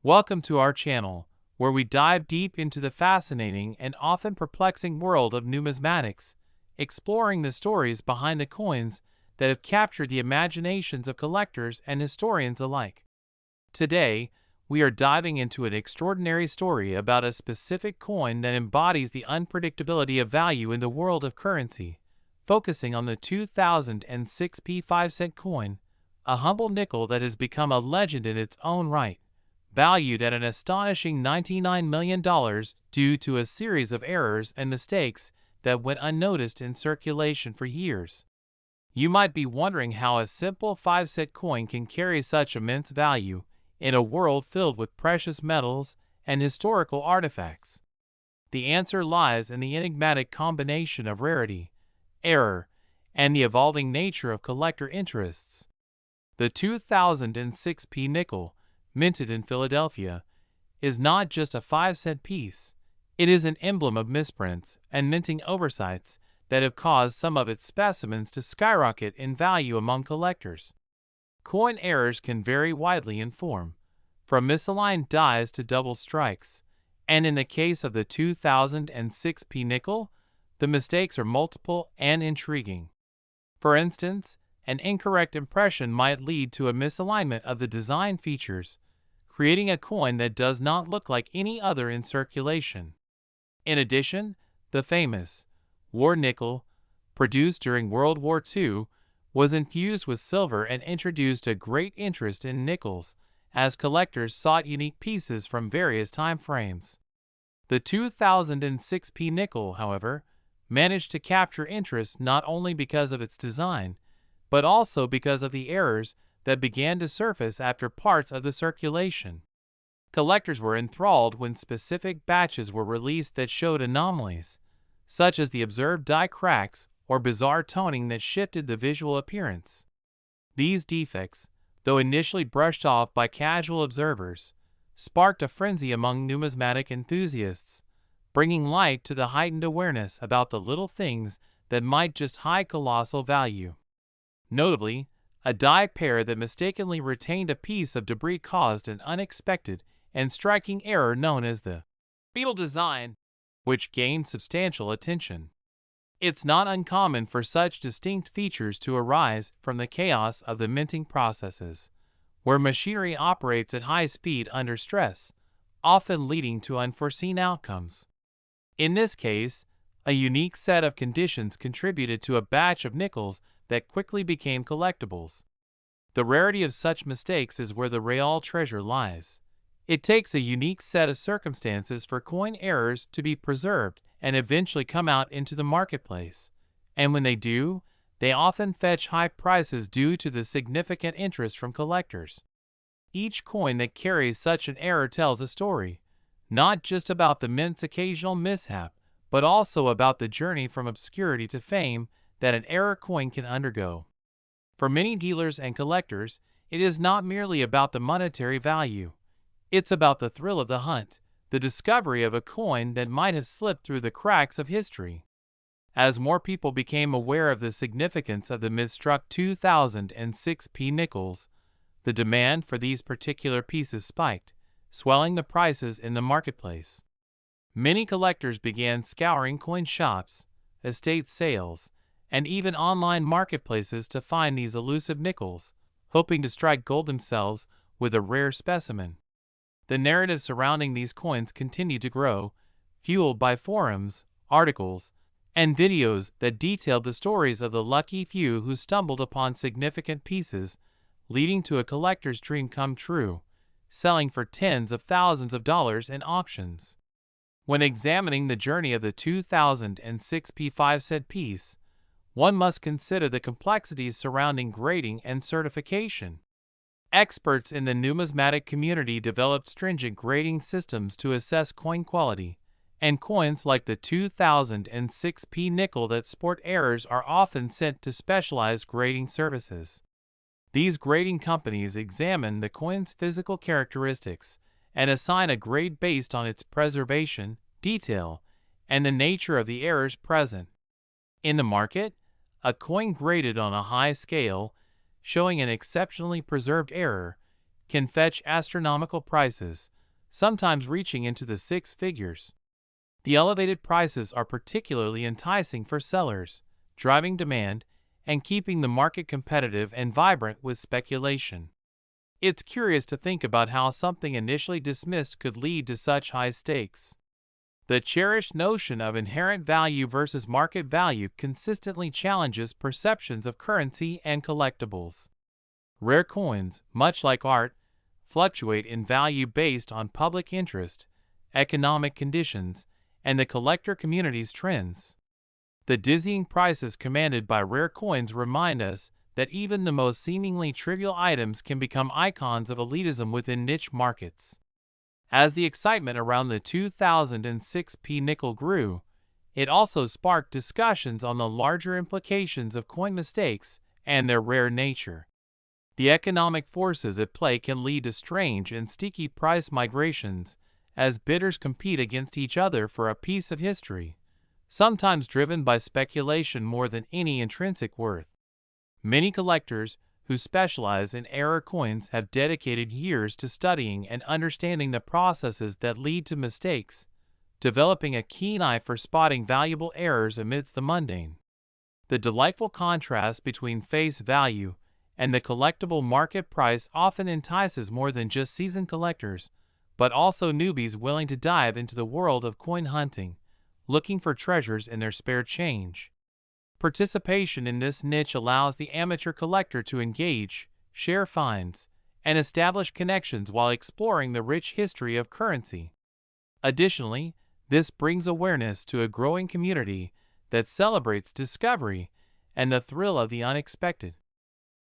Welcome to our channel, where we dive deep into the fascinating and often perplexing world of numismatics, exploring the stories behind the coins that have captured the imaginations of collectors and historians alike. Today, we are diving into an extraordinary story about a specific coin that embodies the unpredictability of value in the world of currency, focusing on the 2006 P5-cent coin, a humble nickel that has become a legend in its own right, valued at an astonishing $99 million due to a series of errors and mistakes that went unnoticed in circulation for years. You might be wondering how a simple 5-cent coin can carry such immense value in a world filled with precious metals and historical artifacts. The answer lies in the enigmatic combination of rarity, error, and the evolving nature of collector interests. The 2006 P nickel, minted in Philadelphia, is not just a 5-cent piece. It is an emblem of misprints and minting oversights that have caused some of its specimens to skyrocket in value among collectors. Coin errors can vary widely in form, from misaligned dies to double strikes, and in the case of the 2006 P nickel, the mistakes are multiple and intriguing. For instance, an incorrect impression might lead to a misalignment of the design features, creating a coin that does not look like any other in circulation. In addition, the famous war nickel, produced during World War II, was infused with silver and introduced a great interest in nickels as collectors sought unique pieces from various time frames. The 2006 P nickel, however, managed to capture interest not only because of its design, but also because of the errors that began to surface after parts of the circulation. Collectors were enthralled when specific batches were released that showed anomalies, such as the observed die cracks or bizarre toning that shifted the visual appearance. These defects, though initially brushed off by casual observers, sparked a frenzy among numismatic enthusiasts, bringing light to the heightened awareness about the little things that might just hide colossal value. Notably, a die pair that mistakenly retained a piece of debris caused an unexpected and striking error known as the beetle design, which gained substantial attention. It's not uncommon for such distinct features to arise from the chaos of the minting processes, where machinery operates at high speed under stress, often leading to unforeseen outcomes. In this case, a unique set of conditions contributed to a batch of nickels that quickly became collectibles. The rarity of such mistakes is where the real treasure lies. It takes a unique set of circumstances for coin errors to be preserved and eventually come out into the marketplace, and when they do, they often fetch high prices due to the significant interest from collectors. Each coin that carries such an error tells a story, not just about the mint's occasional mishap, but also about the journey from obscurity to fame that an error coin can undergo. For many dealers and collectors, it is not merely about the monetary value. It's about the thrill of the hunt, the discovery of a coin that might have slipped through the cracks of history. As more people became aware of the significance of the misstruck 2006 P nickels, the demand for these particular pieces spiked, swelling the prices in the marketplace. Many collectors began scouring coin shops, estate sales, and even online marketplaces to find these elusive nickels, hoping to strike gold themselves with a rare specimen. The narrative surrounding these coins continued to grow, fueled by forums, articles, and videos that detailed the stories of the lucky few who stumbled upon significant pieces, leading to a collector's dream come true, selling for tens of thousands of dollars in auctions. When examining the journey of the 2006 P5-cent piece, one must consider the complexities surrounding grading and certification. Experts in the numismatic community developed stringent grading systems to assess coin quality, and coins like the 2006 P nickel that sport errors are often sent to specialized grading services. These grading companies examine the coin's physical characteristics and assign a grade based on its preservation, detail, and the nature of the errors present. In the market, a coin graded on a high scale, showing an exceptionally preserved error, can fetch astronomical prices, sometimes reaching into the six figures. The elevated prices are particularly enticing for sellers, driving demand and keeping the market competitive and vibrant with speculation. It's curious to think about how something initially dismissed could lead to such high stakes. The cherished notion of inherent value versus market value consistently challenges perceptions of currency and collectibles. Rare coins, much like art, fluctuate in value based on public interest, economic conditions, and the collector community's trends. The dizzying prices commanded by rare coins remind us that even the most seemingly trivial items can become icons of elitism within niche markets. As the excitement around the 2006 nickel grew, it also sparked discussions on the larger implications of coin mistakes and their rare nature. The economic forces at play can lead to strange and sticky price migrations as bidders compete against each other for a piece of history, sometimes driven by speculation more than any intrinsic worth. Many collectors who specialize in error coins have dedicated years to studying and understanding the processes that lead to mistakes, developing a keen eye for spotting valuable errors amidst the mundane. The delightful contrast between face value and the collectible market price often entices more than just seasoned collectors, but also newbies willing to dive into the world of coin hunting, looking for treasures in their spare change. Participation in this niche allows the amateur collector to engage, share finds, and establish connections while exploring the rich history of currency. Additionally, this brings awareness to a growing community that celebrates discovery and the thrill of the unexpected.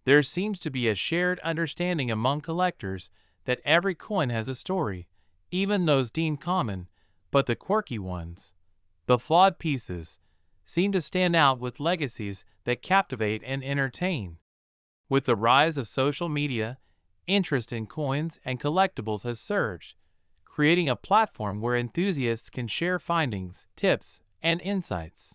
There seems to be a shared understanding among collectors that every coin has a story, even those deemed common, but the quirky ones, the flawed pieces, seem to stand out with legacies that captivate and entertain. With the rise of social media, interest in coins and collectibles has surged, creating a platform where enthusiasts can share findings, tips, and insights.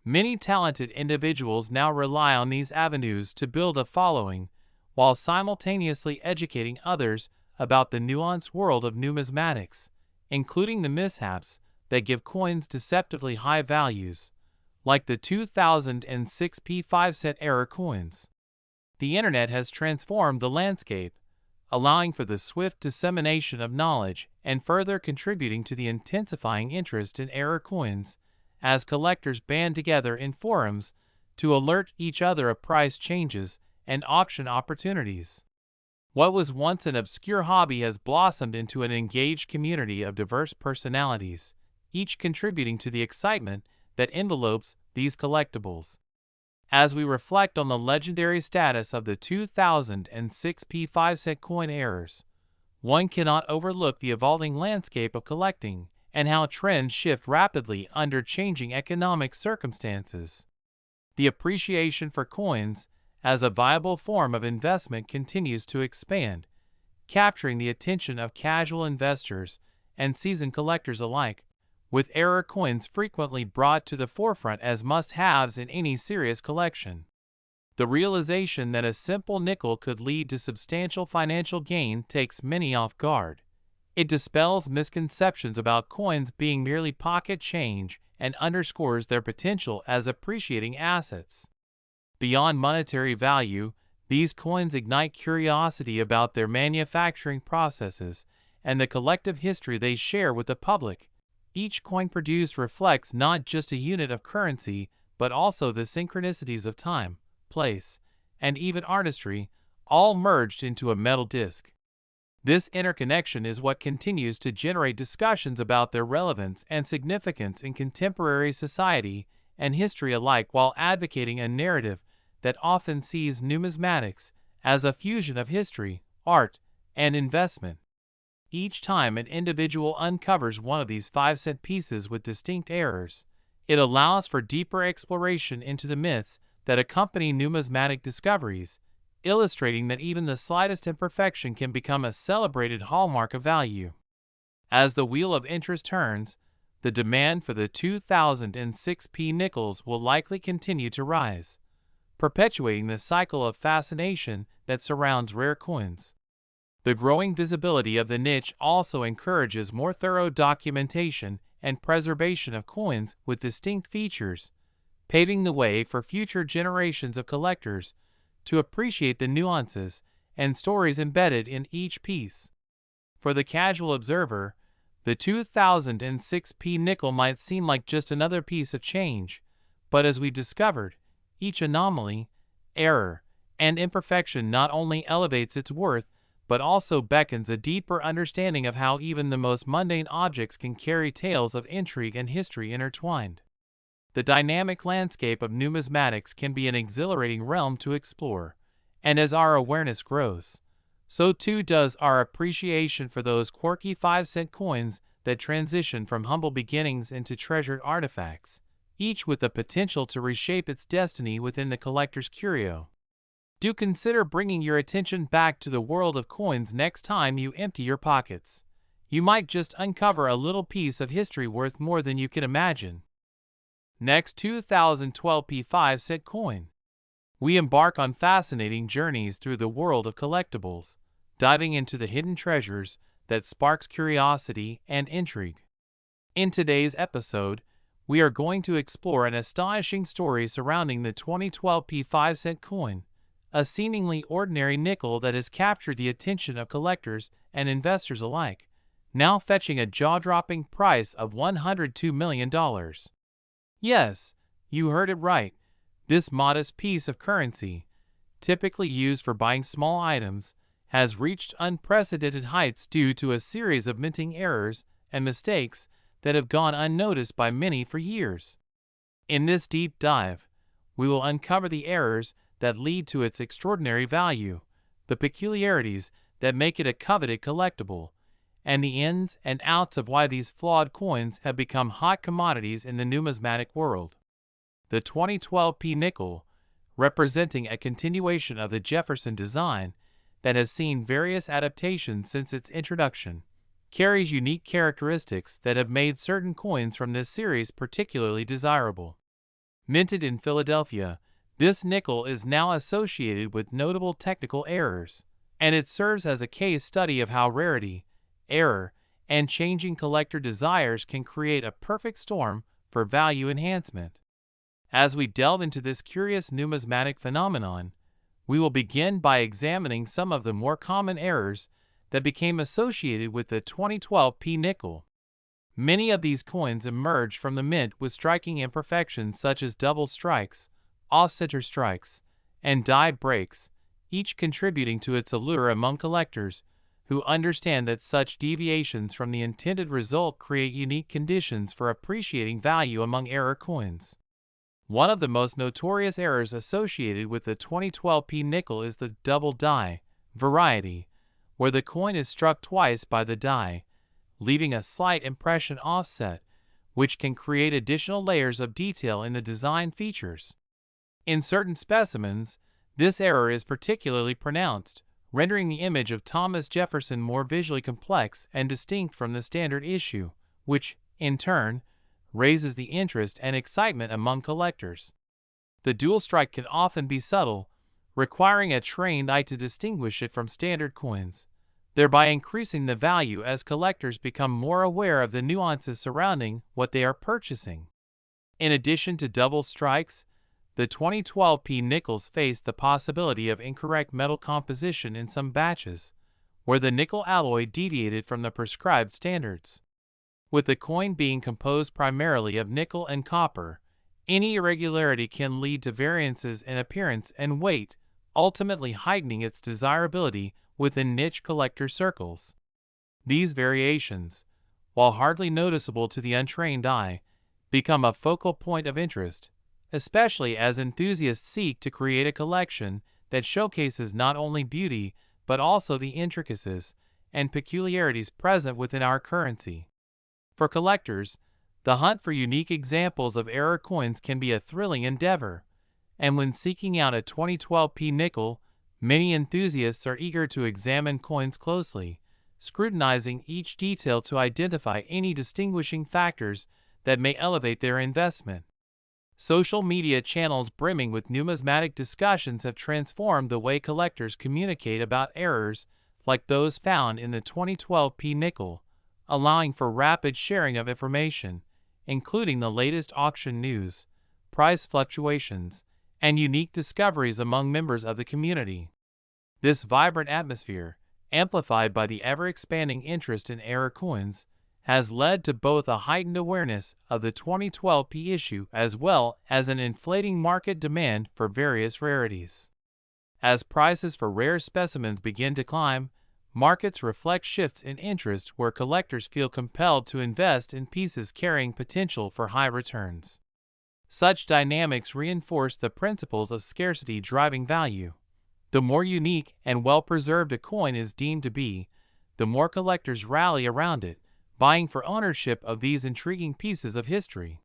Many talented individuals now rely on these avenues to build a following, while simultaneously educating others about the nuanced world of numismatics, including the mishaps that give coins deceptively high values, like the 2006 P5 error coins. The internet has transformed the landscape, allowing for the swift dissemination of knowledge and further contributing to the intensifying interest in error coins as collectors band together in forums to alert each other of price changes and auction opportunities. What was once an obscure hobby has blossomed into an engaged community of diverse personalities, each contributing to the excitement that envelopes these collectibles. As we reflect on the legendary status of the 2006 P5 coin errors, one cannot overlook the evolving landscape of collecting and how trends shift rapidly under changing economic circumstances. The appreciation for coins as a viable form of investment continues to expand, capturing the attention of casual investors and seasoned collectors alike, with error coins frequently brought to the forefront as must-haves in any serious collection. The realization that a simple nickel could lead to substantial financial gain takes many off guard. It dispels misconceptions about coins being merely pocket change and underscores their potential as appreciating assets. Beyond monetary value, these coins ignite curiosity about their manufacturing processes and the collective history they share with the public. Each coin produced reflects not just a unit of currency, but also the synchronicities of time, place, and even artistry, all merged into a metal disc. This interconnection is what continues to generate discussions about their relevance and significance in contemporary society and history alike, while advocating a narrative that often sees numismatics as a fusion of history, art, and investment. Each time an individual uncovers one of these 5-cent pieces with distinct errors, it allows for deeper exploration into the myths that accompany numismatic discoveries, illustrating that even the slightest imperfection can become a celebrated hallmark of value. As the wheel of interest turns, the demand for the 2006 nickels will likely continue to rise, perpetuating the cycle of fascination that surrounds rare coins. The growing visibility of the niche also encourages more thorough documentation and preservation of coins with distinct features, paving the way for future generations of collectors to appreciate the nuances and stories embedded in each piece. For the casual observer, the 2006 nickel might seem like just another piece of change, but as we discovered, each anomaly, error, and imperfection not only elevates its worth, but also beckons a deeper understanding of how even the most mundane objects can carry tales of intrigue and history intertwined. The dynamic landscape of numismatics can be an exhilarating realm to explore, and as our awareness grows, so too does our appreciation for those quirky 5-cent coins that transition from humble beginnings into treasured artifacts, each with the potential to reshape its destiny within the collector's curio. Do consider bringing your attention back to the world of coins next time you empty your pockets. You might just uncover a little piece of history worth more than you can imagine. Next, 2012 5-cent coin. We embark on fascinating journeys through the world of collectibles, diving into the hidden treasures that sparks curiosity and intrigue. In today's episode, we are going to explore an astonishing story surrounding the 2012 5-cent coin, a seemingly ordinary nickel that has captured the attention of collectors and investors alike, now fetching a jaw-dropping price of $102 million. Yes, you heard it right. This modest piece of currency, typically used for buying small items, has reached unprecedented heights due to a series of minting errors and mistakes that have gone unnoticed by many for years. In this deep dive, we will uncover the errors that lead to its extraordinary value, the peculiarities that make it a coveted collectible, and the ins and outs of why these flawed coins have become hot commodities in the numismatic world. The 2012 nickel, representing a continuation of the Jefferson design that has seen various adaptations since its introduction, carries unique characteristics that have made certain coins from this series particularly desirable. Minted in Philadelphia, this nickel is now associated with notable technical errors, and it serves as a case study of how rarity, error, and changing collector desires can create a perfect storm for value enhancement. As we delve into this curious numismatic phenomenon, we will begin by examining some of the more common errors that became associated with the 2012 nickel. Many of these coins emerged from the mint with striking imperfections such as double strikes, off-center strikes, and die breaks, each contributing to its allure among collectors who understand that such deviations from the intended result create unique conditions for appreciating value among error coins. One of the most notorious errors associated with the 2012 nickel is the double die variety, where the coin is struck twice by the die, leaving a slight impression offset, which can create additional layers of detail in the design features. In certain specimens, this error is particularly pronounced, rendering the image of Thomas Jefferson more visually complex and distinct from the standard issue, which, in turn, raises the interest and excitement among collectors. The dual strike can often be subtle, requiring a trained eye to distinguish it from standard coins, thereby increasing the value as collectors become more aware of the nuances surrounding what they are purchasing. In addition to double strikes, the 2012 nickels face the possibility of incorrect metal composition in some batches, where the nickel alloy deviated from the prescribed standards. With the coin being composed primarily of nickel and copper, any irregularity can lead to variances in appearance and weight, ultimately heightening its desirability within niche collector circles. These variations, while hardly noticeable to the untrained eye, become a focal point of interest, especially as enthusiasts seek to create a collection that showcases not only beauty but also the intricacies and peculiarities present within our currency. For collectors, the hunt for unique examples of error coins can be a thrilling endeavor, and when seeking out a 2012 nickel, many enthusiasts are eager to examine coins closely, scrutinizing each detail to identify any distinguishing factors that may elevate their investment. Social media channels brimming with numismatic discussions have transformed the way collectors communicate about errors like those found in the 2012 nickel, allowing for rapid sharing of information, including the latest auction news, price fluctuations, and unique discoveries among members of the community. This vibrant atmosphere, amplified by the ever-expanding interest in error coins, has led to both a heightened awareness of the 2012 issue as well as an inflating market demand for various rarities. As prices for rare specimens begin to climb, markets reflect shifts in interest where collectors feel compelled to invest in pieces carrying potential for high returns. Such dynamics reinforce the principles of scarcity driving value. The more unique and well-preserved a coin is deemed to be, the more collectors rally around it, vying for ownership of these intriguing pieces of history.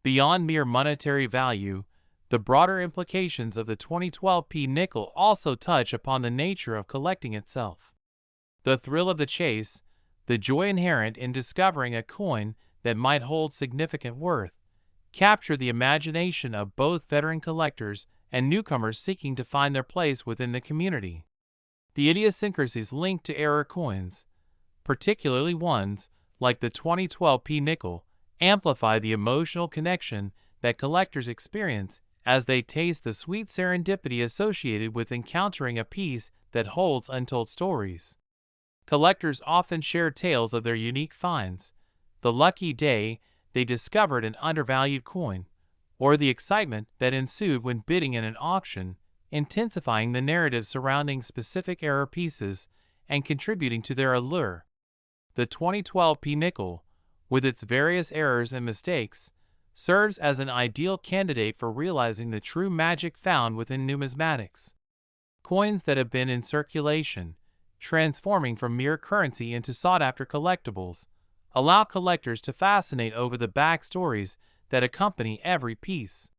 Beyond mere monetary value, the broader implications of the 2012 nickel also touch upon the nature of collecting itself. The thrill of the chase, the joy inherent in discovering a coin that might hold significant worth, capture the imagination of both veteran collectors and newcomers seeking to find their place within the community. The idiosyncrasies linked to error coins, particularly ones like the 2012 nickel, amplify the emotional connection that collectors experience as they taste the sweet serendipity associated with encountering a piece that holds untold stories. Collectors often share tales of their unique finds, the lucky day they discovered an undervalued coin, or the excitement that ensued when bidding in an auction, intensifying the narrative surrounding specific error pieces and contributing to their allure. The 2012 nickel, with its various errors and mistakes, serves as an ideal candidate for realizing the true magic found within numismatics. Coins that have been in circulation, transforming from mere currency into sought-after collectibles, allow collectors to fascinate over the backstories that accompany every piece.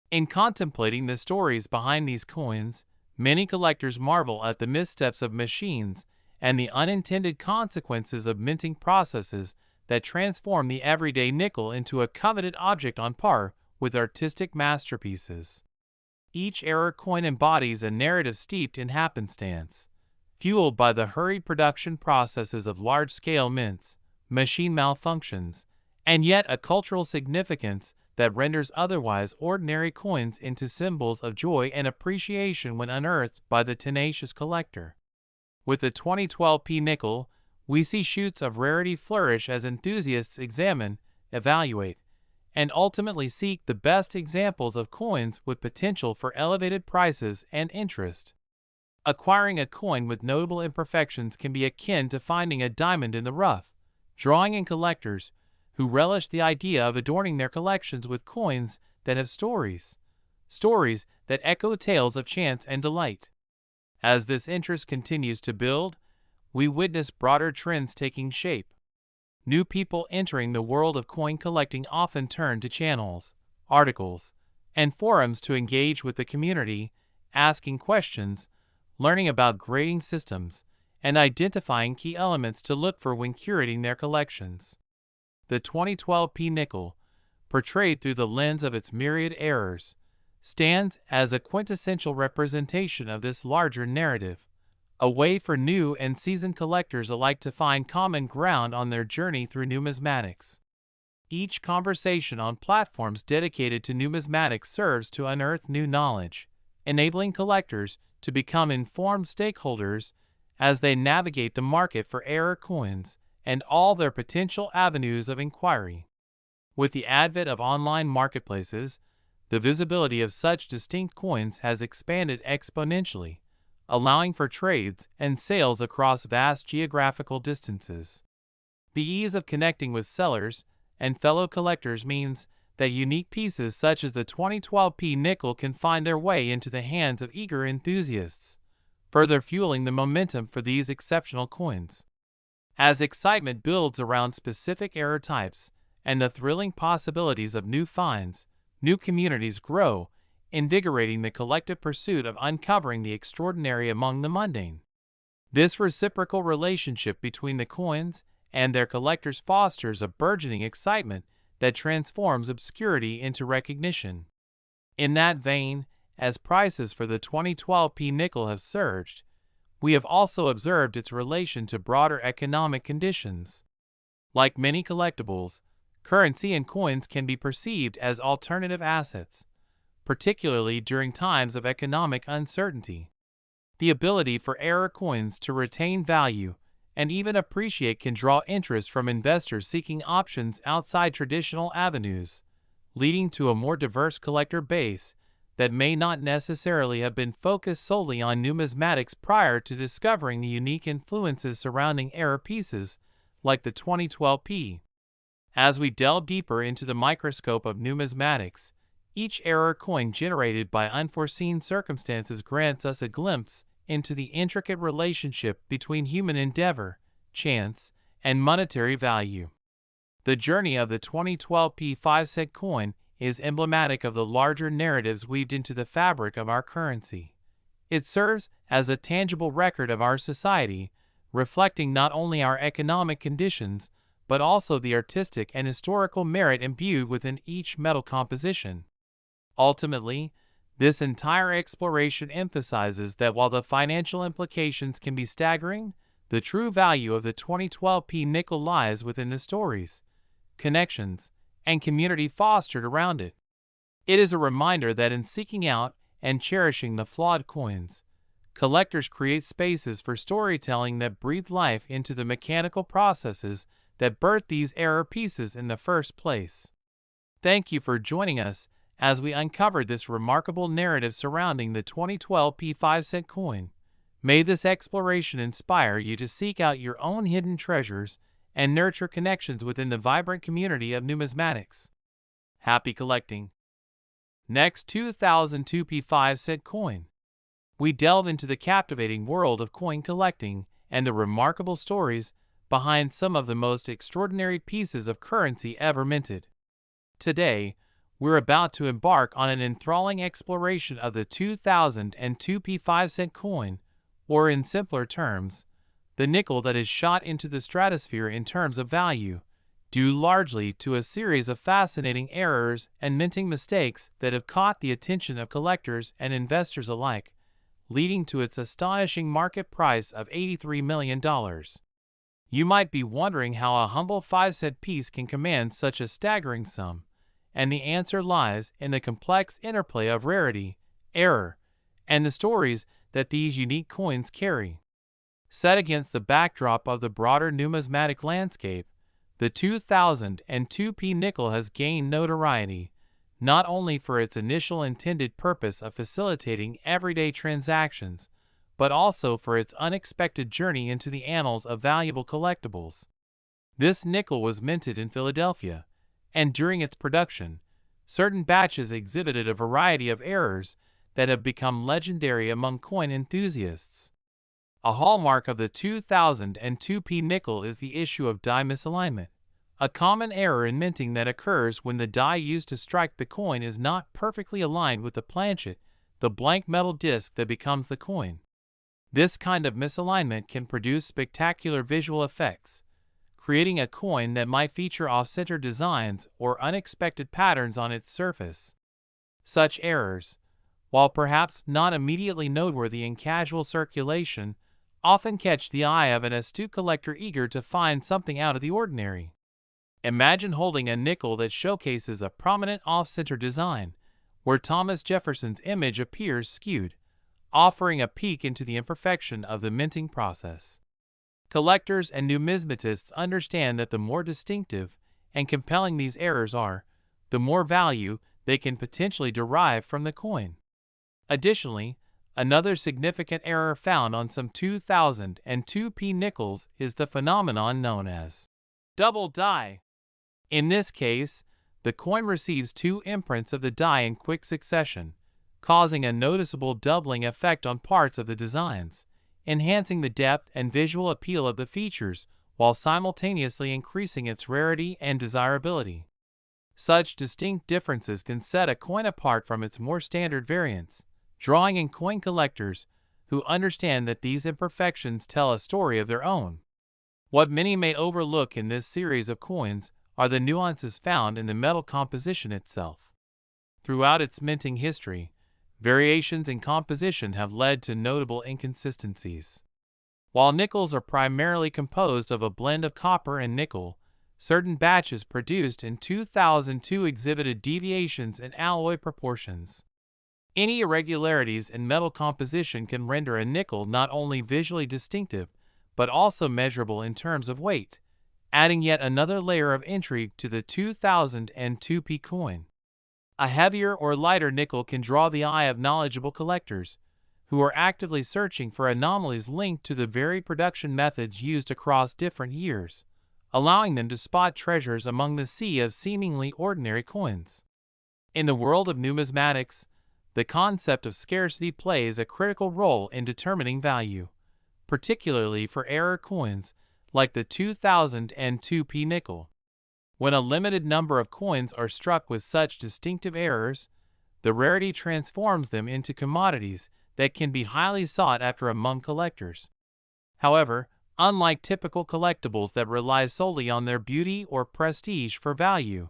In contemplating the stories behind these coins, many collectors marvel at the missteps of machines and the unintended consequences of minting processes that transform the everyday nickel into a coveted object on par with artistic masterpieces. Each error coin embodies a narrative steeped in happenstance, fueled by the hurried production processes of large-scale mints, machine malfunctions, and yet a cultural significance that renders otherwise ordinary coins into symbols of joy and appreciation when unearthed by the tenacious collector. With the 2012 nickel, we see shoots of rarity flourish as enthusiasts examine, evaluate, and ultimately seek the best examples of coins with potential for elevated prices and interest. Acquiring a coin with notable imperfections can be akin to finding a diamond in the rough, drawing in collectors who relish the idea of adorning their collections with coins that have stories that echo tales of chance and delight. As this interest continues to build, we witness broader trends taking shape. New people entering the world of coin collecting often turn to channels, articles, and forums to engage with the community, asking questions, learning about grading systems, and identifying key elements to look for when curating their collections. The 2012 nickel, portrayed through the lens of its myriad errors, stands as a quintessential representation of this larger narrative, a way for new and seasoned collectors alike to find common ground on their journey through numismatics. Each conversation on platforms dedicated to numismatics serves to unearth new knowledge, enabling collectors to become informed stakeholders as they navigate the market for error coins and all their potential avenues of inquiry. With the advent of online marketplaces, the visibility of such distinct coins has expanded exponentially, allowing for trades and sales across vast geographical distances. The ease of connecting with sellers and fellow collectors means that unique pieces such as the 2012 nickel can find their way into the hands of eager enthusiasts, further fueling the momentum for these exceptional coins. As excitement builds around specific error types and the thrilling possibilities of new finds, new communities grow, invigorating the collective pursuit of uncovering the extraordinary among the mundane. This reciprocal relationship between the coins and their collectors fosters a burgeoning excitement that transforms obscurity into recognition. In that vein, as prices for the 2012 nickel have surged, we have also observed its relation to broader economic conditions. Like many collectibles, currency and coins can be perceived as alternative assets, particularly during times of economic uncertainty. The ability for error coins to retain value and even appreciate can draw interest from investors seeking options outside traditional avenues, leading to a more diverse collector base that may not necessarily have been focused solely on numismatics prior to discovering the unique influences surrounding error pieces like the 2012 P. As we delve deeper into the microscope of numismatics, each error coin generated by unforeseen circumstances grants us a glimpse into the intricate relationship between human endeavor, chance, and monetary value. The journey of the 2012 P 5-cent coin is emblematic of the larger narratives weaved into the fabric of our currency. It serves as a tangible record of our society, reflecting not only our economic conditions, but also the artistic and historical merit imbued within each metal composition. Ultimately, this entire exploration emphasizes that while the financial implications can be staggering, the true value of the 2012 P nickel lies within the stories, connections, and community fostered around it. It is a reminder that in seeking out and cherishing the flawed coins, collectors create spaces for storytelling that breathe life into the mechanical processes that birthed these error pieces in the first place. Thank you for joining us as we uncovered this remarkable narrative surrounding the 2012 P 5-cent coin. May this exploration inspire you to seek out your own hidden treasures and nurture connections within the vibrant community of numismatics. Happy collecting! Next, 2002 P 5-cent coin. We delve into the captivating world of coin collecting and the remarkable stories behind some of the most extraordinary pieces of currency ever minted. Today, we're about to embark on an enthralling exploration of the 2002 P 5-cent coin, or in simpler terms, the nickel that is shot into the stratosphere in terms of value, due largely to a series of fascinating errors and minting mistakes that have caught the attention of collectors and investors alike, leading to its astonishing market price of $83 million. You might be wondering how a humble 5-cent piece can command such a staggering sum, and the answer lies in the complex interplay of rarity, error, and the stories that these unique coins carry. Set against the backdrop of the broader numismatic landscape, the 2002 P nickel has gained notoriety, not only for its initial intended purpose of facilitating everyday transactions, but also for its unexpected journey into the annals of valuable collectibles. This nickel was minted in Philadelphia, and during its production, certain batches exhibited a variety of errors that have become legendary among coin enthusiasts. A hallmark of the 2002 P nickel is the issue of die misalignment, a common error in minting that occurs when the die used to strike the coin is not perfectly aligned with the planchet, the blank metal disc that becomes the coin. This kind of misalignment can produce spectacular visual effects, creating a coin that might feature off-center designs or unexpected patterns on its surface. Such errors, while perhaps not immediately noteworthy in casual circulation, often catch the eye of an astute collector eager to find something out of the ordinary. Imagine holding a nickel that showcases a prominent off-center design, where Thomas Jefferson's image appears skewed, offering a peek into the imperfection of the minting process. Collectors and numismatists understand that the more distinctive and compelling these errors are, the more value they can potentially derive from the coin. Additionally, another significant error found on some 2002 P nickels is the phenomenon known as double die. In this case, the coin receives two imprints of the die in quick succession, causing a noticeable doubling effect on parts of the designs, enhancing the depth and visual appeal of the features while simultaneously increasing its rarity and desirability. Such distinct differences can set a coin apart from its more standard variants, drawing in coin collectors who understand that these imperfections tell a story of their own. What many may overlook in this series of coins are the nuances found in the metal composition itself. Throughout its minting history, variations in composition have led to notable inconsistencies. While nickels are primarily composed of a blend of copper and nickel, certain batches produced in 2002 exhibited deviations in alloy proportions. Any irregularities in metal composition can render a nickel not only visually distinctive, but also measurable in terms of weight, adding yet another layer of intrigue to the 2002p coin. A heavier or lighter nickel can draw the eye of knowledgeable collectors, who are actively searching for anomalies linked to the varied production methods used across different years, allowing them to spot treasures among the sea of seemingly ordinary coins. In the world of numismatics, the concept of scarcity plays a critical role in determining value, particularly for error coins like the 2002p nickel. When a limited number of coins are struck with such distinctive errors, the rarity transforms them into commodities that can be highly sought after among collectors. However, unlike typical collectibles that rely solely on their beauty or prestige for value,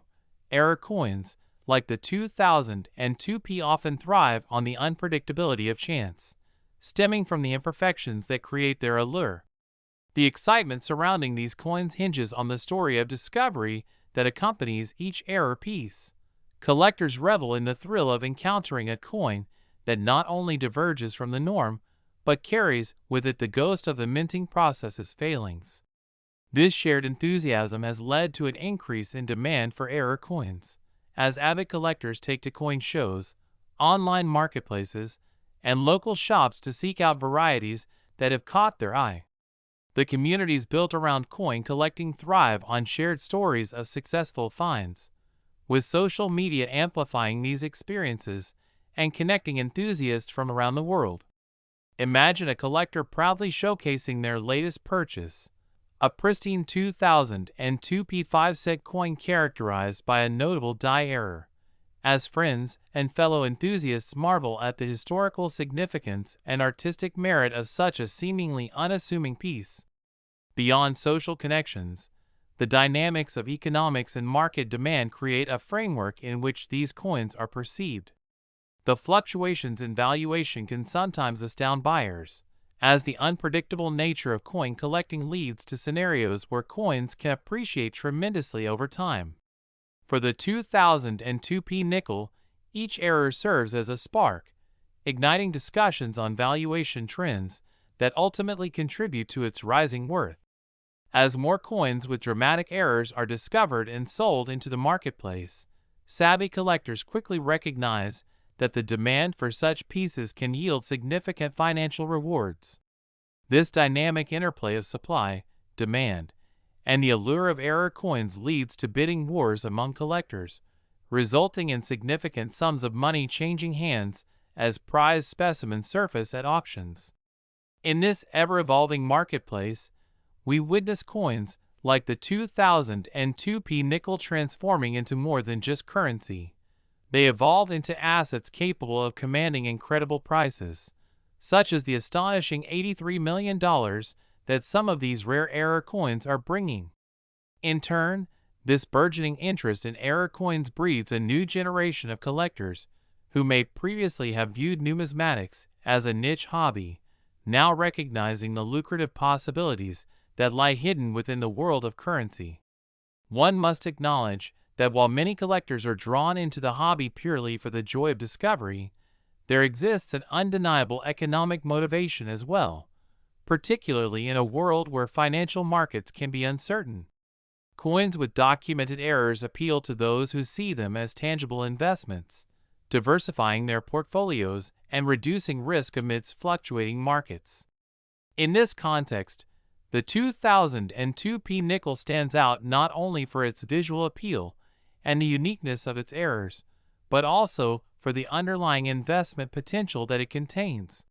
error coins, like the 2002p, often thrive on the unpredictability of chance, stemming from the imperfections that create their allure. The excitement surrounding these coins hinges on the story of discovery that accompanies each error piece. Collectors revel in the thrill of encountering a coin that not only diverges from the norm, but carries with it the ghost of the minting process's failings. This shared enthusiasm has led to an increase in demand for error coins, as avid collectors take to coin shows, online marketplaces, and local shops to seek out varieties that have caught their eye. The communities built around coin collecting thrive on shared stories of successful finds, with social media amplifying these experiences and connecting enthusiasts from around the world. Imagine a collector proudly showcasing their latest purchase, a pristine 2002p 5-cent coin characterized by a notable die error, as friends and fellow enthusiasts marvel at the historical significance and artistic merit of such a seemingly unassuming piece. Beyond social connections, the dynamics of economics and market demand create a framework in which these coins are perceived. The fluctuations in valuation can sometimes astound buyers, as the unpredictable nature of coin collecting leads to scenarios where coins can appreciate tremendously over time. For the 2002p nickel, each error serves as a spark, igniting discussions on valuation trends that ultimately contribute to its rising worth. As more coins with dramatic errors are discovered and sold into the marketplace, savvy collectors quickly recognize that the demand for such pieces can yield significant financial rewards. This dynamic interplay of supply, demand, and the allure of error coins leads to bidding wars among collectors, resulting in significant sums of money changing hands as prized specimens surface at auctions. In this ever-evolving marketplace, we witness coins like the 2002p nickel transforming into more than just currency. They evolve into assets capable of commanding incredible prices, such as the astonishing $83 million that some of these rare error coins are bringing. In turn, this burgeoning interest in error coins breeds a new generation of collectors who may previously have viewed numismatics as a niche hobby, now recognizing the lucrative possibilities that lie hidden within the world of currency. One must acknowledge that while many collectors are drawn into the hobby purely for the joy of discovery, there exists an undeniable economic motivation as well, particularly in a world where financial markets can be uncertain. Coins with documented errors appeal to those who see them as tangible investments, diversifying their portfolios and reducing risk amidst fluctuating markets. In this context, the 2002p nickel stands out not only for its visual appeal and the uniqueness of its errors, but also for the underlying investment potential that it contains.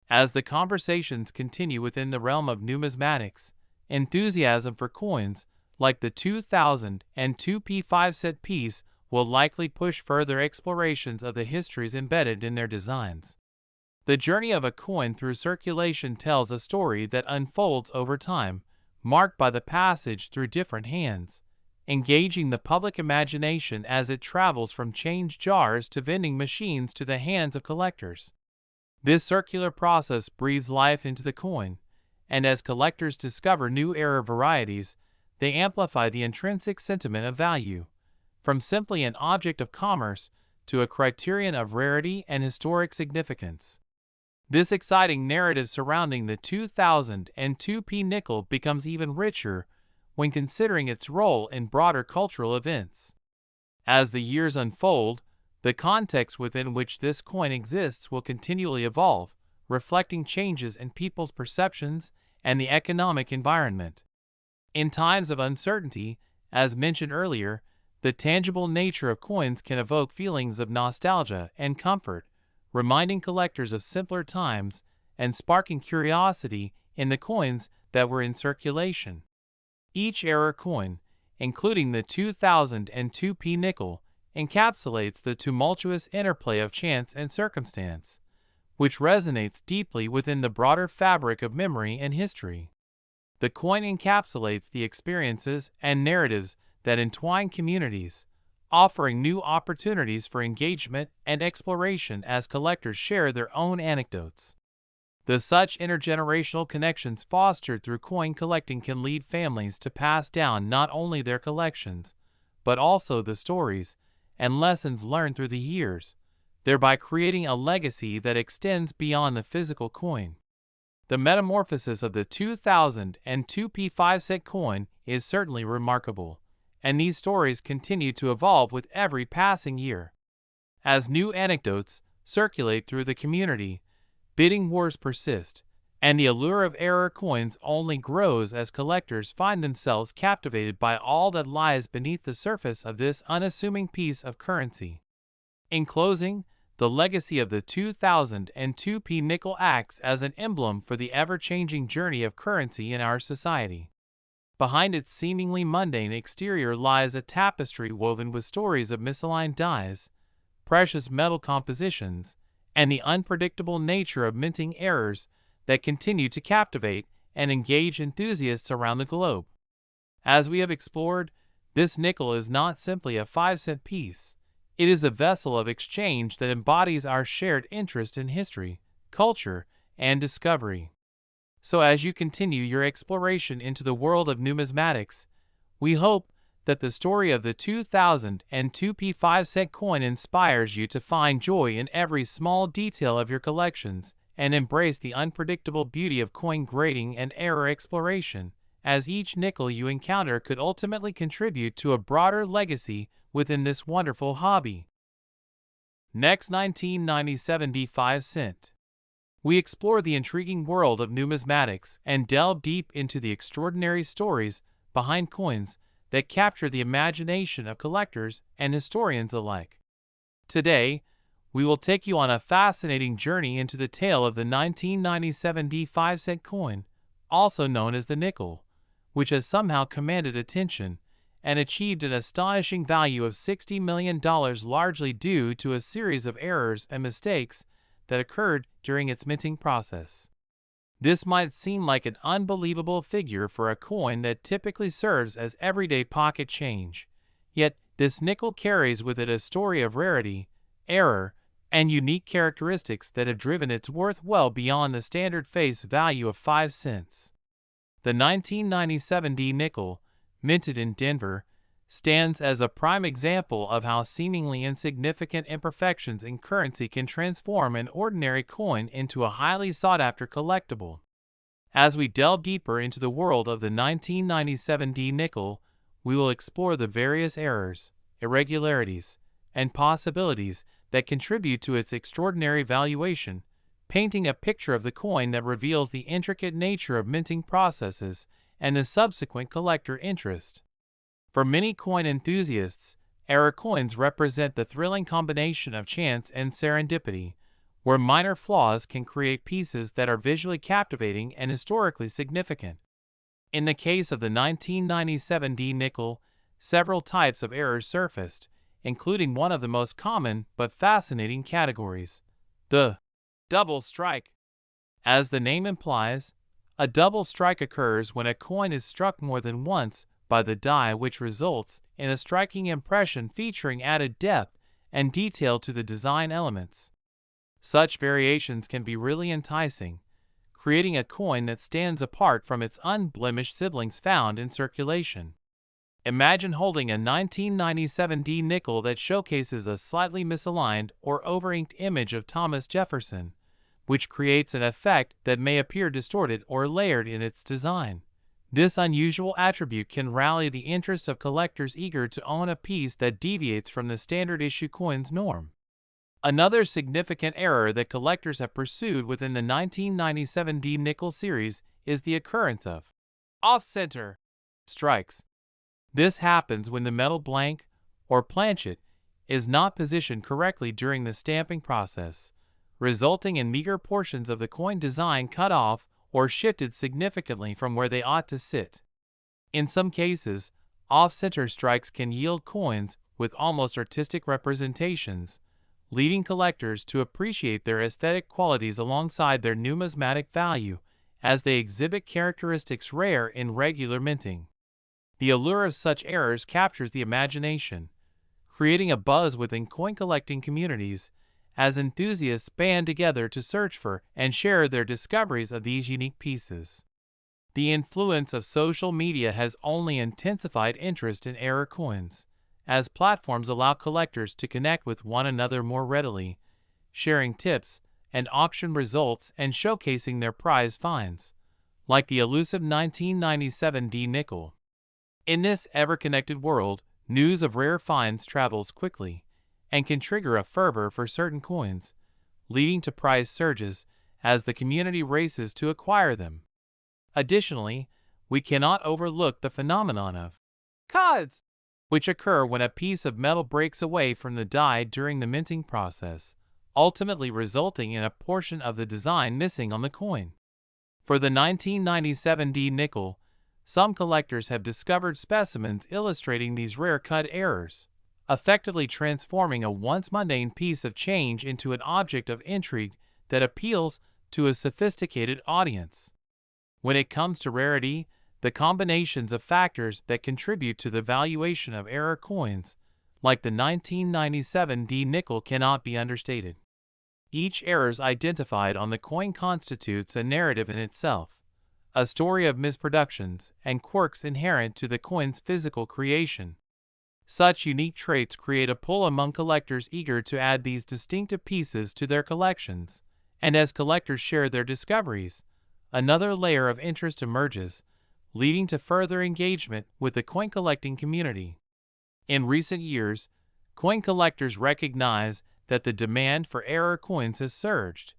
As the conversations continue within the realm of numismatics, enthusiasm for coins like the 2002p 5-cent piece will likely push further explorations of the histories embedded in their designs. The journey of a coin through circulation tells a story that unfolds over time, marked by the passage through different hands, engaging the public imagination as it travels from change jars to vending machines to the hands of collectors. This circular process breathes life into the coin, and as collectors discover new error varieties, they amplify the intrinsic sentiment of value, from simply an object of commerce to a criterion of rarity and historic significance. This exciting narrative surrounding the 2002 nickel becomes even richer when considering its role in broader cultural events. As the years unfold, the context within which this coin exists will continually evolve, reflecting changes in people's perceptions and the economic environment. In times of uncertainty, as mentioned earlier, the tangible nature of coins can evoke feelings of nostalgia and comfort, reminding collectors of simpler times and sparking curiosity in the coins that were in circulation. Each era coin, including the 2002 nickel, encapsulates the tumultuous interplay of chance and circumstance, which resonates deeply within the broader fabric of memory and history. The coin encapsulates the experiences and narratives that entwine communities, offering new opportunities for engagement and exploration as collectors share their own anecdotes. Such intergenerational connections fostered through coin collecting can lead families to pass down not only their collections, but also the stories and lessons learned through the years, thereby creating a legacy that extends beyond the physical coin. The metamorphosis of the 2002 5-cent coin is certainly remarkable, and these stories continue to evolve with every passing year. As new anecdotes circulate through the community, bidding wars persist, and the allure of error coins only grows as collectors find themselves captivated by all that lies beneath the surface of this unassuming piece of currency. In closing, the legacy of the 2002 nickel acts as an emblem for the ever-changing journey of currency in our society. Behind its seemingly mundane exterior lies a tapestry woven with stories of misaligned dies, precious metal compositions, and the unpredictable nature of minting errors that continue to captivate and engage enthusiasts around the globe. As we have explored, this nickel is not simply a 5-cent piece. It is a vessel of exchange that embodies our shared interest in history, culture, and discovery. So as you continue your exploration into the world of numismatics, we hope that the story of the 2002 5-cent coin inspires you to find joy in every small detail of your collections and embrace the unpredictable beauty of coin grading and error exploration, as each nickel you encounter could ultimately contribute to a broader legacy within this wonderful hobby. Next, 1997 5-cent. We explore the intriguing world of numismatics and delve deep into the extraordinary stories behind coins that capture the imagination of collectors and historians alike. Today, we will take you on a fascinating journey into the tale of the 1997 5-cent coin, also known as the nickel, which has somehow commanded attention and achieved an astonishing value of $60 million, largely due to a series of errors and mistakes that occurred during its minting process. This might seem like an unbelievable figure for a coin that typically serves as everyday pocket change, yet this nickel carries with it a story of rarity, error, and unique characteristics that have driven its worth well beyond the standard face value of 5 cents. The 1997 nickel, minted in Denver, stands as a prime example of how seemingly insignificant imperfections in currency can transform an ordinary coin into a highly sought-after collectible. As we delve deeper into the world of the 1997 nickel, we will explore the various errors, irregularities, and possibilities that contribute to its extraordinary valuation, painting a picture of the coin that reveals the intricate nature of minting processes and the subsequent collector interest. For many coin enthusiasts, error coins represent the thrilling combination of chance and serendipity, where minor flaws can create pieces that are visually captivating and historically significant. In the case of the 1997 nickel, several types of errors surfaced, including one of the most common but fascinating categories, the double strike. As the name implies, a double strike occurs when a coin is struck more than once by the die, which results in a striking impression featuring added depth and detail to the design elements. Such variations can be really enticing, creating a coin that stands apart from its unblemished siblings found in circulation. Imagine holding a 1997 D nickel that showcases a slightly misaligned or over-inked image of Thomas Jefferson, which creates an effect that may appear distorted or layered in its design. This unusual attribute can rally the interest of collectors eager to own a piece that deviates from the standard issue coin's norm. Another significant error that collectors have pursued within the 1997 D nickel series is the occurrence of off-center strikes. This happens when the metal blank or planchet is not positioned correctly during the stamping process, resulting in meager portions of the coin design cut off or shifted significantly from where they ought to sit. In some cases, off-center strikes can yield coins with almost artistic representations, leading collectors to appreciate their aesthetic qualities alongside their numismatic value, as they exhibit characteristics rare in regular minting. The allure of such errors captures the imagination, creating a buzz within coin collecting communities as enthusiasts band together to search for and share their discoveries of these unique pieces. The influence of social media has only intensified interest in error coins, as platforms allow collectors to connect with one another more readily, sharing tips and auction results and showcasing their prize finds, like the elusive 1997 D nickel. In this ever-connected world, news of rare finds travels quickly and can trigger a fervor for certain coins, leading to price surges as the community races to acquire them. Additionally, we cannot overlook the phenomenon of CODs, which occur when a piece of metal breaks away from the die during the minting process, ultimately resulting in a portion of the design missing on the coin. For the 1997 D nickel, some collectors have discovered specimens illustrating these rare cut errors, effectively transforming a once mundane piece of change into an object of intrigue that appeals to a sophisticated audience. When it comes to rarity, the combinations of factors that contribute to the valuation of error coins, like the 1997 D nickel, cannot be understated. Each error identified on the coin constitutes a narrative in itself, a story of misproductions and quirks inherent to the coin's physical creation. Such unique traits create a pull among collectors eager to add these distinctive pieces to their collections, and as collectors share their discoveries, another layer of interest emerges, leading to further engagement with the coin collecting community. In recent years, coin collectors recognize that the demand for error coins has surged,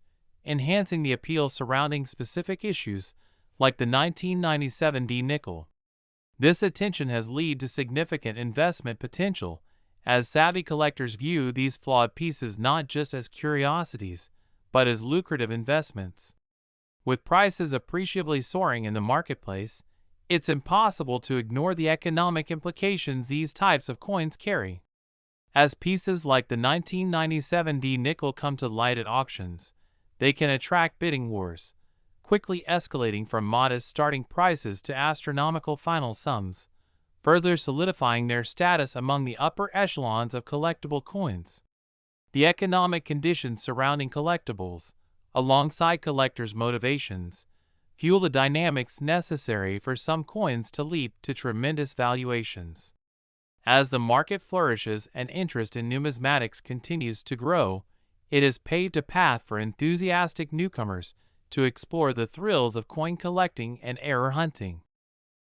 enhancing the appeal surrounding specific issues like the 1997 D nickel. This attention has led to significant investment potential, as savvy collectors view these flawed pieces not just as curiosities, but as lucrative investments. With prices appreciably soaring in the marketplace, it's impossible to ignore the economic implications these types of coins carry. As pieces like the 1997 D nickel come to light at auctions, they can attract bidding wars, quickly escalating from modest starting prices to astronomical final sums, further solidifying their status among the upper echelons of collectible coins. The economic conditions surrounding collectibles, alongside collectors' motivations, fuel the dynamics necessary for some coins to leap to tremendous valuations. As the market flourishes and interest in numismatics continues to grow, it has paved a path for enthusiastic newcomers to explore the thrills of coin collecting and error hunting.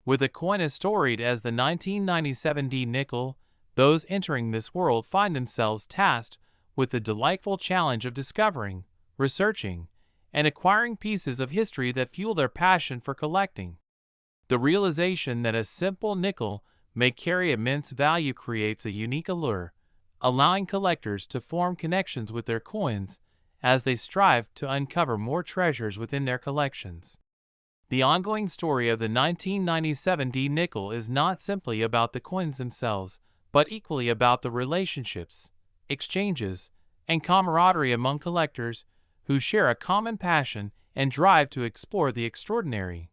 With a coin as storied as the 1997 D nickel, those entering this world find themselves tasked with the delightful challenge of discovering, researching, and acquiring pieces of history that fuel their passion for collecting. The realization that a simple nickel may carry immense value creates a unique allure, allowing collectors to form connections with their coins as they strive to uncover more treasures within their collections. The ongoing story of the 1997 D nickel is not simply about the coins themselves, but equally about the relationships, exchanges, and camaraderie among collectors who share a common passion and drive to explore the extraordinary.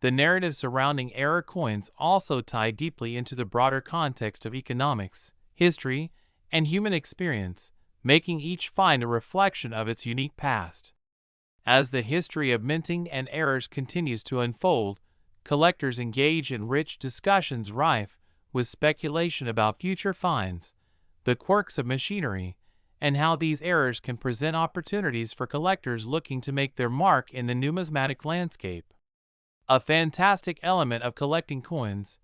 The narrative surrounding error coins also tie deeply into the broader context of economics, history, and human experience, making each find a reflection of its unique past. As the history of minting and errors continues to unfold, collectors engage in rich discussions rife with speculation about future finds, the quirks of machinery, and how these errors can present opportunities for collectors looking to make their mark in the numismatic landscape. A fantastic element of collecting coins,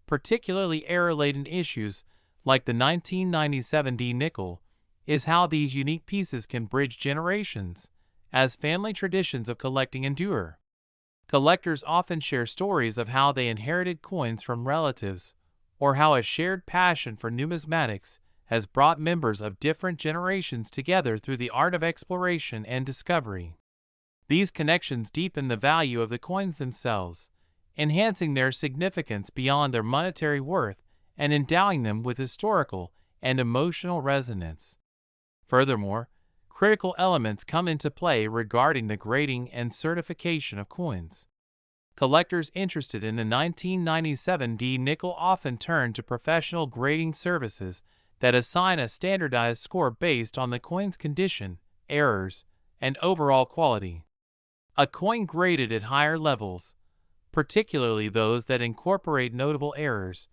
particularly error-laden issues like the 1997 D nickel, is how these unique pieces can bridge generations as family traditions of collecting endure. Collectors often share stories of how they inherited coins from relatives, or how a shared passion for numismatics has brought members of different generations together through the art of exploration and discovery. These connections deepen the value of the coins themselves, enhancing their significance beyond their monetary worth and endowing them with historical and emotional resonance. Furthermore, critical elements come into play regarding the grading and certification of coins. Collectors interested in the 1997 D nickel often turn to professional grading services that assign a standardized score based on the coin's condition, errors, and overall quality. A coin graded at higher levels, particularly those that incorporate notable errors,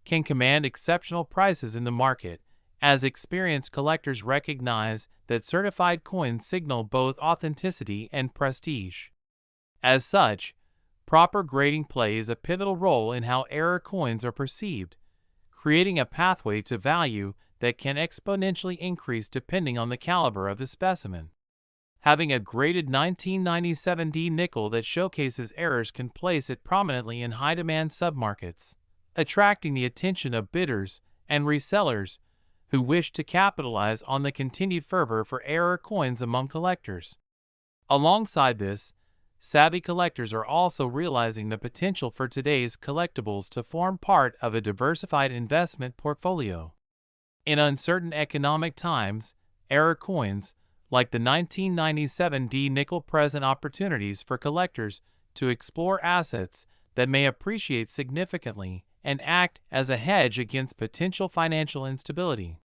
can command exceptional prices in the market, as experienced collectors recognize that certified coins signal both authenticity and prestige. As such, proper grading plays a pivotal role in how error coins are perceived, creating a pathway to value that can exponentially increase depending on the caliber of the specimen. Having a graded 1997 D nickel that showcases errors can place it prominently in high-demand submarkets, attracting the attention of bidders and resellers who wish to capitalize on the continued fervor for error coins among collectors. Alongside this, savvy collectors are also realizing the potential for today's collectibles to form part of a diversified investment portfolio. In uncertain economic times, error coins, like the 1997 D nickel, present opportunities for collectors to explore assets that may appreciate significantly and act as a hedge against potential financial instability.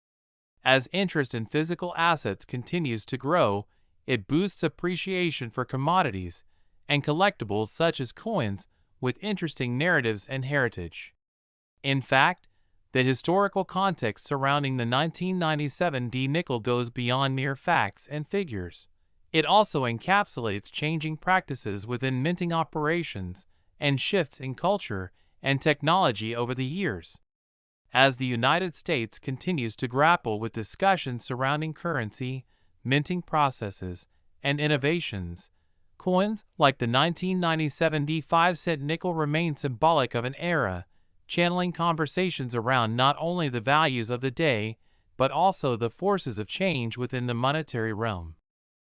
As interest in physical assets continues to grow, it boosts appreciation for commodities and collectibles such as coins with interesting narratives and heritage. In fact, the historical context surrounding the 1997 D nickel goes beyond mere facts and figures. It also encapsulates changing practices within minting operations and shifts in culture and technology over the years. As the United States continues to grapple with discussions surrounding currency, minting processes, and innovations, coins like the 1997 D 5-cent nickel remain symbolic of an era, channeling conversations around not only the values of the day, but also the forces of change within the monetary realm.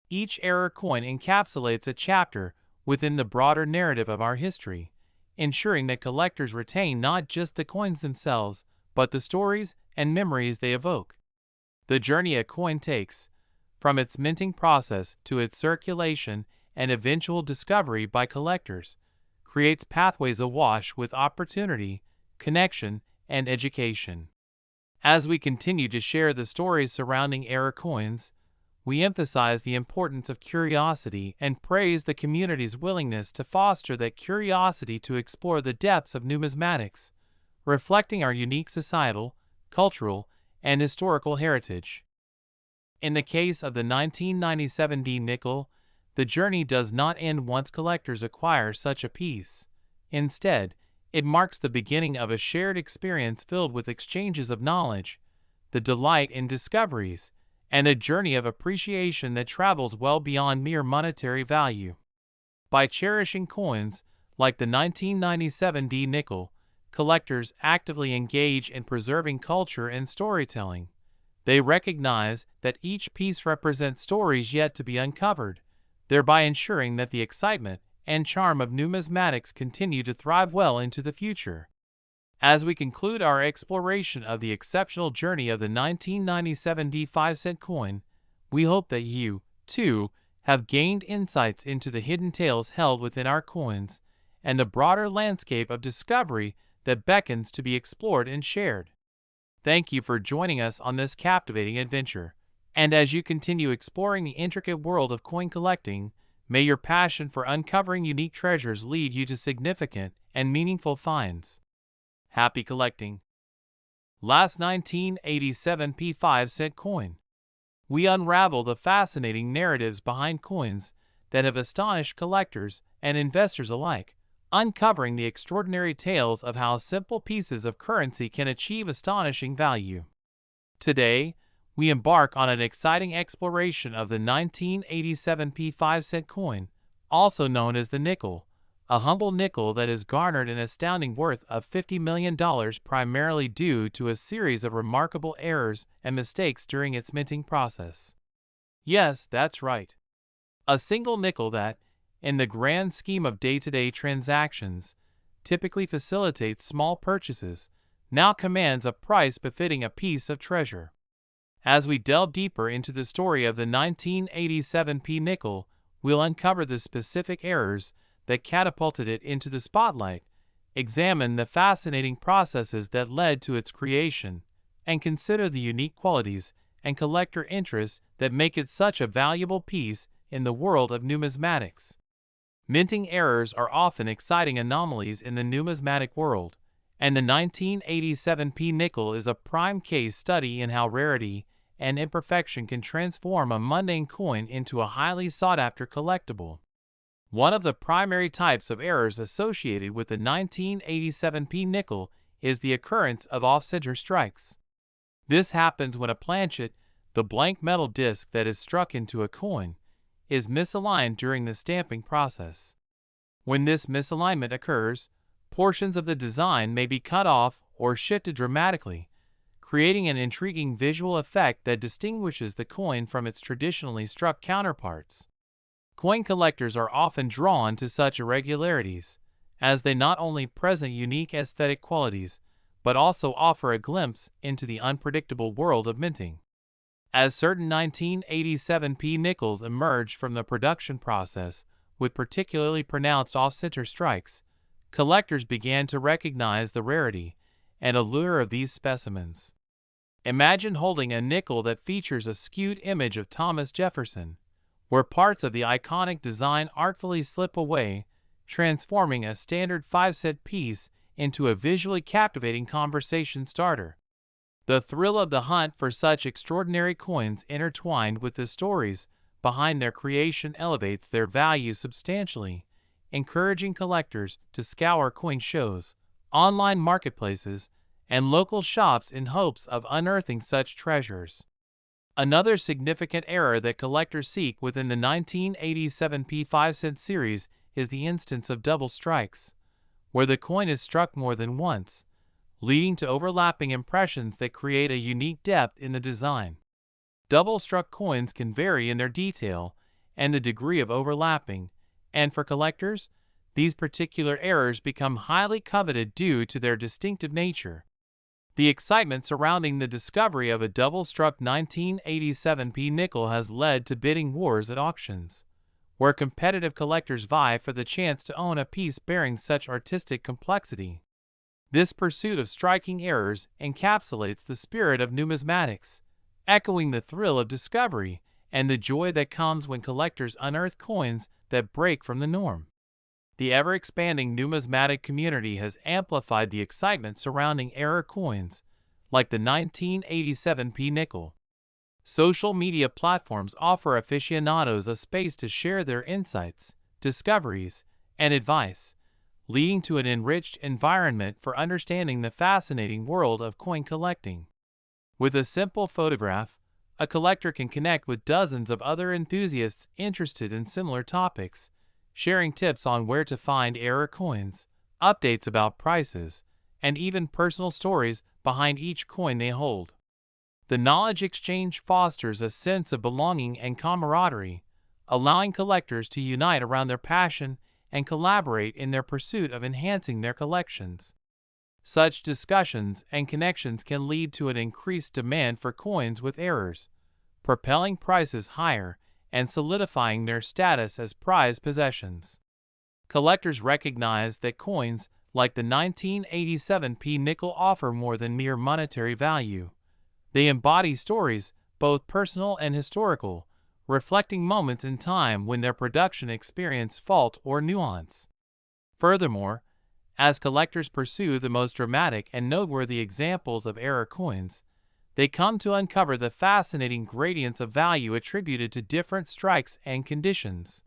Each era coin encapsulates a chapter within the broader narrative of our history, ensuring that collectors retain not just the coins themselves, but the stories and memories they evoke. The journey a coin takes, from its minting process to its circulation and eventual discovery by collectors, creates pathways awash with opportunity, connection, and education. As we continue to share the stories surrounding era coins, we emphasize the importance of curiosity and praise the community's willingness to foster that curiosity to explore the depths of numismatics, reflecting our unique societal, cultural, and historical heritage. In the case of the 1997 D nickel, the journey does not end once collectors acquire such a piece. Instead, it marks the beginning of a shared experience filled with exchanges of knowledge, the delight in discoveries, and a journey of appreciation that travels well beyond mere monetary value. By cherishing coins like the 1997 D nickel, collectors actively engage in preserving culture and storytelling. They recognize that each piece represents stories yet to be uncovered, thereby ensuring that the excitement and charm of numismatics continue to thrive well into the future. As we conclude our exploration of the exceptional journey of the 1997 D 5-cent coin, we hope that you, too, have gained insights into the hidden tales held within our coins and the broader landscape of discovery that beckons to be explored and shared. Thank you for joining us on this captivating adventure, and as you continue exploring the intricate world of coin collecting, May your passion for uncovering unique treasures lead you to significant and meaningful finds. Happy collecting! Last 1987 P5-cent coin. We unravel the fascinating narratives behind coins that have astonished collectors and investors alike, uncovering the extraordinary tales of how simple pieces of currency can achieve astonishing value. Today, we embark on an exciting exploration of the 1987 P5-cent coin, also known as the nickel, a humble nickel that has garnered an astounding worth of $50 million primarily due to a series of remarkable errors and mistakes during its minting process. Yes, that's right. A single nickel that, in the grand scheme of day-to-day transactions, typically facilitates small purchases, now commands a price befitting a piece of treasure. As we delve deeper into the story of the 1987 P nickel, we'll uncover the specific errors that catapulted it into the spotlight, examine the fascinating processes that led to its creation, and consider the unique qualities and collector interests that make it such a valuable piece in the world of numismatics. Minting errors are often exciting anomalies in the numismatic world, and the 1987 P nickel is a prime case study in how rarity and imperfection can transform a mundane coin into a highly sought-after collectible. One of the primary types of errors associated with the 1987 P nickel is the occurrence of off-center strikes. This happens when a planchet, the blank metal disc that is struck into a coin, is misaligned during the stamping process. When this misalignment occurs, portions of the design may be cut off or shifted dramatically, creating an intriguing visual effect that distinguishes the coin from its traditionally struck counterparts. Coin collectors are often drawn to such irregularities, as they not only present unique aesthetic qualities, but also offer a glimpse into the unpredictable world of minting. As certain 1987 P nickels emerged from the production process with particularly pronounced off-center strikes, collectors began to recognize the rarity and allure of these specimens. Imagine holding a nickel that features a skewed image of Thomas Jefferson, where parts of the iconic design artfully slip away, transforming a standard 5-cent piece into a visually captivating conversation starter. The thrill of the hunt for such extraordinary coins intertwined with the stories behind their creation elevates their value substantially, encouraging collectors to scour coin shows, online marketplaces, and local shops in hopes of unearthing such treasures. Another significant error that collectors seek within the 1987 P5-cent series is the instance of double strikes, where the coin is struck more than once, leading to overlapping impressions that create a unique depth in the design. Double-struck coins can vary in their detail and the degree of overlapping, and for collectors, these particular errors become highly coveted due to their distinctive nature. The excitement surrounding the discovery of a double-struck 1987 P nickel has led to bidding wars at auctions, where competitive collectors vie for the chance to own a piece bearing such artistic complexity. This pursuit of striking errors encapsulates the spirit of numismatics, echoing the thrill of discovery and the joy that comes when collectors unearth coins that break from the norm. The ever-expanding numismatic community has amplified the excitement surrounding error coins, like the 1987 P nickel. Social media platforms offer aficionados a space to share their insights, discoveries, and advice, leading to an enriched environment for understanding the fascinating world of coin collecting. With a simple photograph, a collector can connect with dozens of other enthusiasts interested in similar topics, sharing tips on where to find error coins, updates about prices, and even personal stories behind each coin they hold. The knowledge exchange fosters a sense of belonging and camaraderie, allowing collectors to unite around their passion and collaborate in their pursuit of enhancing their collections. Such discussions and connections can lead to an increased demand for coins with errors, propelling prices higher and solidifying their status as prized possessions. Collectors recognize that coins like the 1987 P nickel offer more than mere monetary value. They embody stories, both personal and historical, reflecting moments in time when their production experienced fault or nuance. Furthermore, as collectors pursue the most dramatic and noteworthy examples of error coins, they come to uncover the fascinating gradients of value attributed to different strikes and conditions.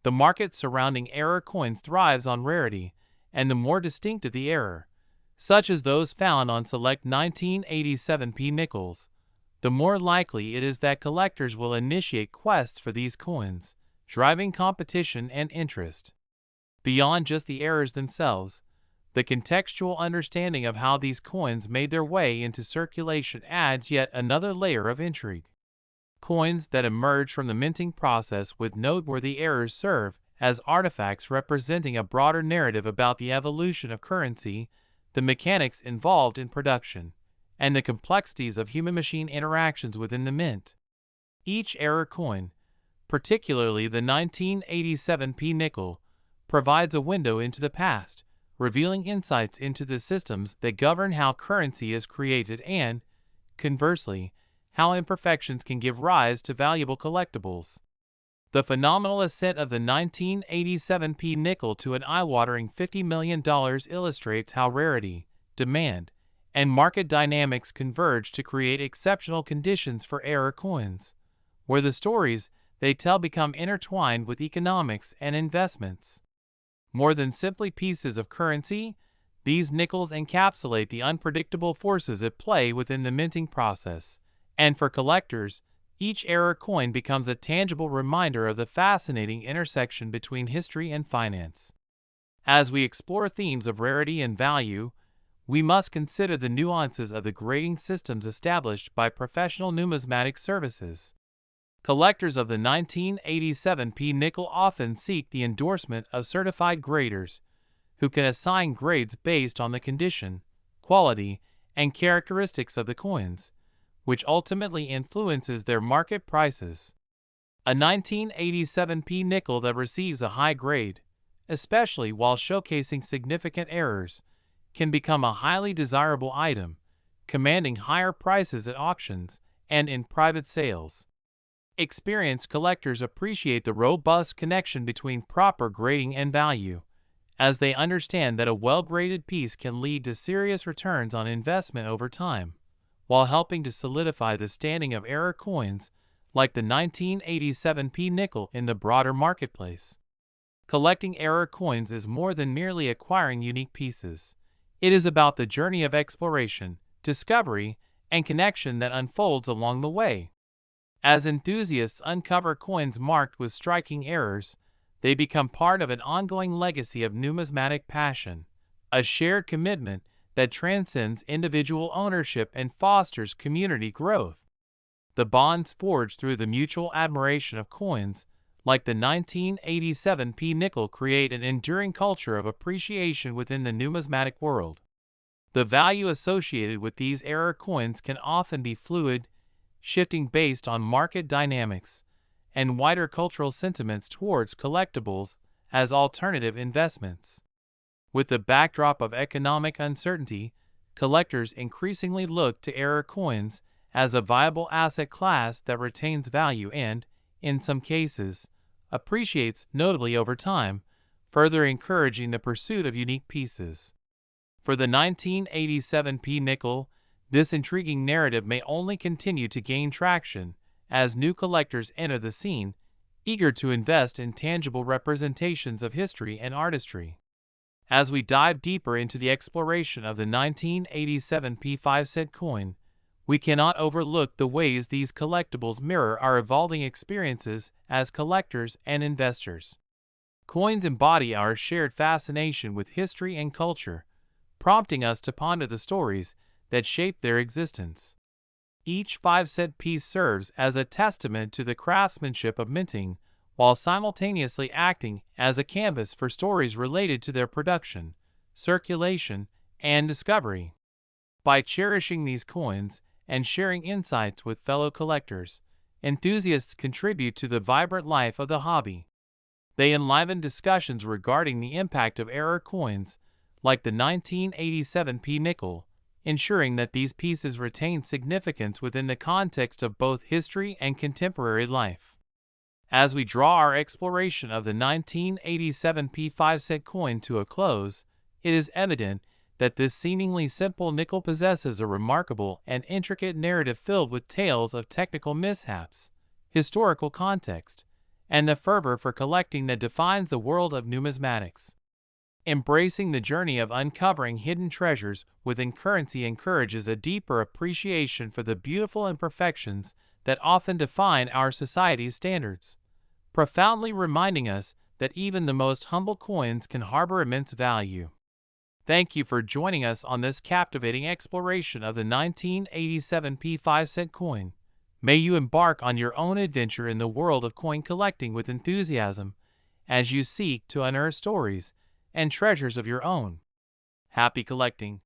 The market surrounding error coins thrives on rarity, and the more distinctive the error, such as those found on select 1987p nickels, the more likely it is that collectors will initiate quests for these coins, driving competition and interest. Beyond just the errors themselves, the contextual understanding of how these coins made their way into circulation adds yet another layer of intrigue. Coins that emerge from the minting process with noteworthy errors serve as artifacts representing a broader narrative about the evolution of currency, the mechanics involved in production, and the complexities of human-machine interactions within the mint. Each error coin, particularly the 1987p nickel, provides a window into the past, revealing insights into the systems that govern how currency is created and, conversely, how imperfections can give rise to valuable collectibles. The phenomenal ascent of the 1987p nickel to an eye-watering $50 million illustrates how rarity, demand, and market dynamics converge to create exceptional conditions for error coins, where the stories they tell become intertwined with economics and investments. More than simply pieces of currency, these nickels encapsulate the unpredictable forces at play within the minting process, and for collectors, each error coin becomes a tangible reminder of the fascinating intersection between history and finance. As we explore themes of rarity and value, we must consider the nuances of the grading systems established by professional numismatic services. Collectors of the 1987p nickel often seek the endorsement of certified graders, who can assign grades based on the condition, quality, and characteristics of the coins, which ultimately influences their market prices. A 1987p nickel that receives a high grade, especially while showcasing significant errors, can become a highly desirable item, commanding higher prices at auctions and in private sales. Experienced collectors appreciate the robust connection between proper grading and value, as they understand that a well-graded piece can lead to serious returns on investment over time, while helping to solidify the standing of error coins like the 1987p nickel in the broader marketplace. Collecting error coins is more than merely acquiring unique pieces. It is about the journey of exploration, discovery, and connection that unfolds along the way. As enthusiasts uncover coins marked with striking errors, they become part of an ongoing legacy of numismatic passion, a shared commitment that transcends individual ownership and fosters community growth. The bonds forged through the mutual admiration of coins, like the 1987p nickel, create an enduring culture of appreciation within the numismatic world. The value associated with these error coins can often be fluid, shifting based on market dynamics and wider cultural sentiments towards collectibles as alternative investments. With the backdrop of economic uncertainty, collectors increasingly look to error coins as a viable asset class that retains value and, in some cases, appreciates notably over time, further encouraging the pursuit of unique pieces. For the 1987p nickel, this intriguing narrative may only continue to gain traction as new collectors enter the scene, eager to invest in tangible representations of history and artistry. As we dive deeper into the exploration of the 1987p 5-cent coin, we cannot overlook the ways these collectibles mirror our evolving experiences as collectors and investors. Coins embody our shared fascination with history and culture, prompting us to ponder the stories that shape their existence. Each 5-cent piece serves as a testament to the craftsmanship of minting, while simultaneously acting as a canvas for stories related to their production, circulation, and discovery. By cherishing these coins and sharing insights with fellow collectors, enthusiasts contribute to the vibrant life of the hobby. They enliven discussions regarding the impact of error coins, like the 1987p nickel, ensuring that these pieces retain significance within the context of both history and contemporary life. As we draw our exploration of the 1987 P5 cent coin to a close, it is evident that this seemingly simple nickel possesses a remarkable and intricate narrative filled with tales of technical mishaps, historical context, and the fervor for collecting that defines the world of numismatics. Embracing the journey of uncovering hidden treasures within currency encourages a deeper appreciation for the beautiful imperfections that often define our society's standards, profoundly reminding us that even the most humble coins can harbor immense value. Thank you for joining us on this captivating exploration of the 1987 P5 cent coin. May you embark on your own adventure in the world of coin collecting with enthusiasm as you seek to unearth stories and treasures of your own. Happy collecting!